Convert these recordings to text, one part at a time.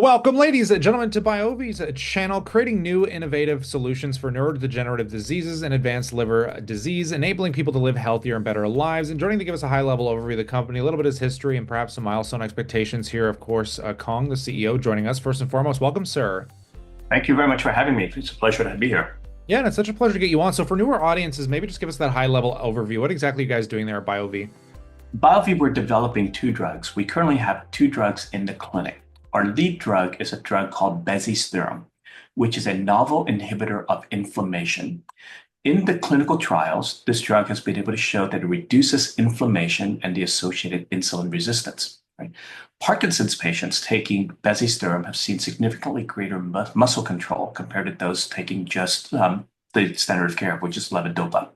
Welcome, ladies and gentlemen, to BioVie's channel, creating new innovative solutions for neurodegenerative diseases and advanced liver disease, enabling people to live healthier and better lives. And joining to give us a high-level overview of the company, a little bit of his history, and perhaps some milestone expectations here, of course, Kong, the CEO, joining us. First and foremost, welcome, sir. Thank you very much for having me. It's a pleasure to be here. Yeah, and it's such a pleasure to get you on. So for newer audiences, maybe just give us that high-level overview. What exactly are you guys doing there at BioVie? BioVie, we're developing two drugs. We currently have two drugs in the clinic. Our lead drug is a drug called bezisterim, which is a novel inhibitor of inflammation. In the clinical trials, this drug has been able to show that it reduces inflammation and the associated insulin resistance. Right? Parkinson's patients taking bezisterim have seen significantly greater muscle control compared to those taking just the standard of care, which is levodopa.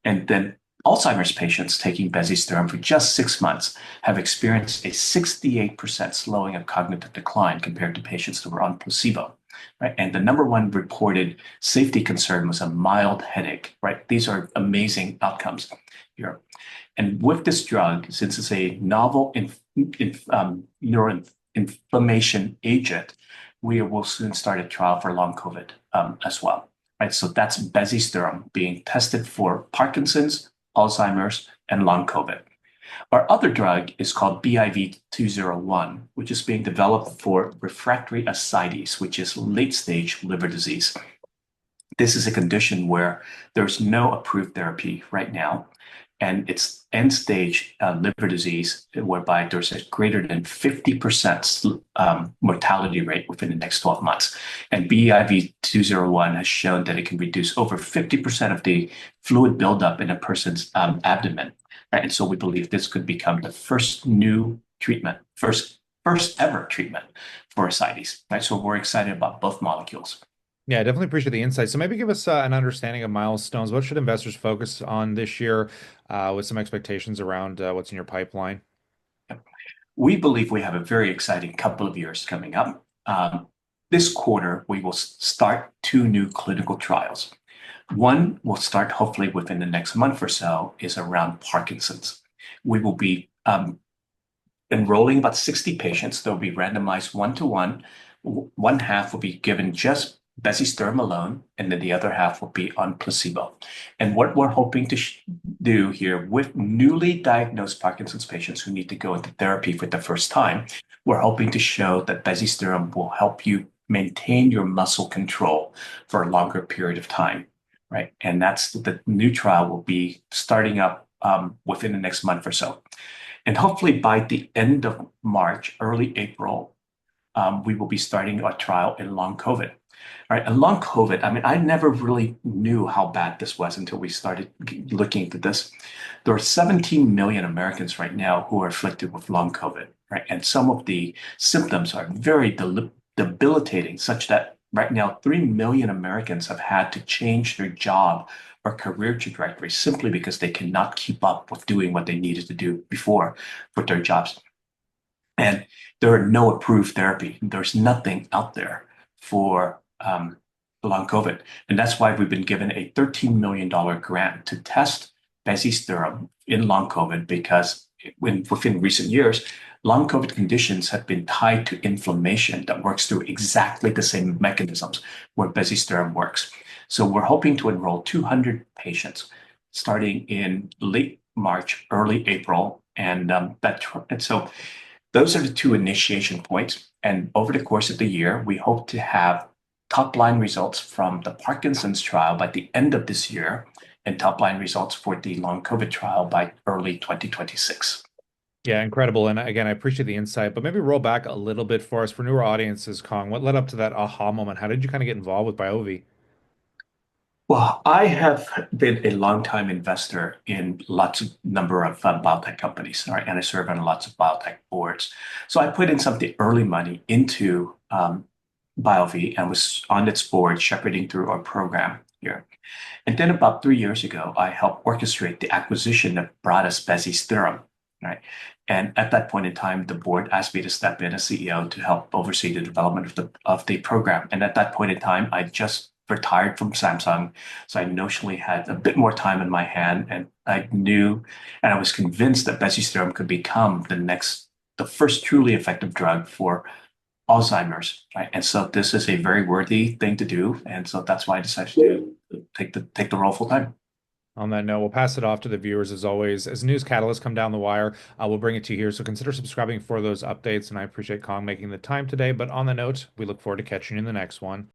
And then Alzheimer's patients taking bezisterim for just 6 months have experienced a 68% slowing of cognitive decline compared to patients that were on placebo. Right? And the number one reported safety concern was a mild headache. Right? These are amazing outcomes here. And with this drug, since it's a novel neuroinflammation agent, we will soon start a trial for long COVID as well. Right? So that's bezisterim being tested for Parkinson's, Alzheimer's, and long COVID. Our other drug is called BIVI 201, which is being developed for refractory ascites, which is late-stage liver disease. This is a condition where there's no approved therapy right now, and it's end-stage liver disease, whereby there's a greater than 50% mortality rate within the next 12 months. And BIV 201 has shown that it can reduce over 50% of the fluid buildup in a person's abdomen. Right? And so we believe this could become the first new treatment, first ever treatment for ascites. Right? So we're excited about both molecules. Yeah, I definitely appreciate the insight. So maybe give us an understanding of milestones. What should investors focus on this year with some expectations around what's in your pipeline? We believe we have a very exciting couple of years coming up. This quarter, we will start two new clinical trials. One will start hopefully within the next month or so, is around Parkinson's. We will be enrolling about 60 patients. They'll be randomized 1-to-1. One half will be given just bezisterim alone, and then the other half will be on placebo. And what we're hoping to do here with newly diagnosed Parkinson's patients who need to go into therapy for the first time, we're hoping to show that bezisterim will help you maintain your muscle control for a longer period of time, right? And that's the new trial will be starting up within the next month or so. And hopefully by the end of March, early April, we will be starting our trial in long COVID. Right, and long COVID, I mean, I never really knew how bad this was until we started looking into this. There are 17 million Americans right now who are afflicted with long COVID, right? And some of the symptoms are very debilitating, such that right now 3 million Americans have had to change their job or career trajectory simply because they cannot keep up with doing what they needed to do before with their jobs. And there are no approved therapy. There's nothing out there for long COVID. And that's why we've been given a $13 million grant to test bezisterim in long COVID, because within recent years, long COVID conditions have been tied to inflammation that works through exactly the same mechanisms where bezisterim works. So we're hoping to enroll 200 patients starting in late March, early April. And so those are the two initiation points. And over the course of the year, we hope to have top-line results from the Parkinson's trial by the end of this year, and top-line results for the long COVID trial by early 2026. Yeah, incredible. And again, I appreciate the insight, but maybe roll back a little bit for us for newer audiences, Kong. What led up to that aha moment? How did you kind of get involved with BioVie? Well, I have been a longtime investor in lots of number of biotech companies, right? And I serve on lots of biotech boards. So I put in some of the early money into BioVie and was on its board shepherding through our program here. And then about 3 years ago, I helped orchestrate the acquisition that brought us bezisterim, right? And at that point in time, the board asked me to step in as CEO to help oversee the development of the program. And at that point in time, I just retired from Samsung, so I notionally had a bit more time in my hand, and I knew, and I was convinced that bezisterim could become the first truly effective drug for Alzheimer's, right? And so this is a very worthy thing to do, and so that's why I decided to take the role full time. On that note, we'll pass it off to the viewers as always. As news catalysts come down the wire, we'll bring it to you here. So consider subscribing for those updates. And I appreciate Kong making the time today. But on the note, we look forward to catching you in the next one.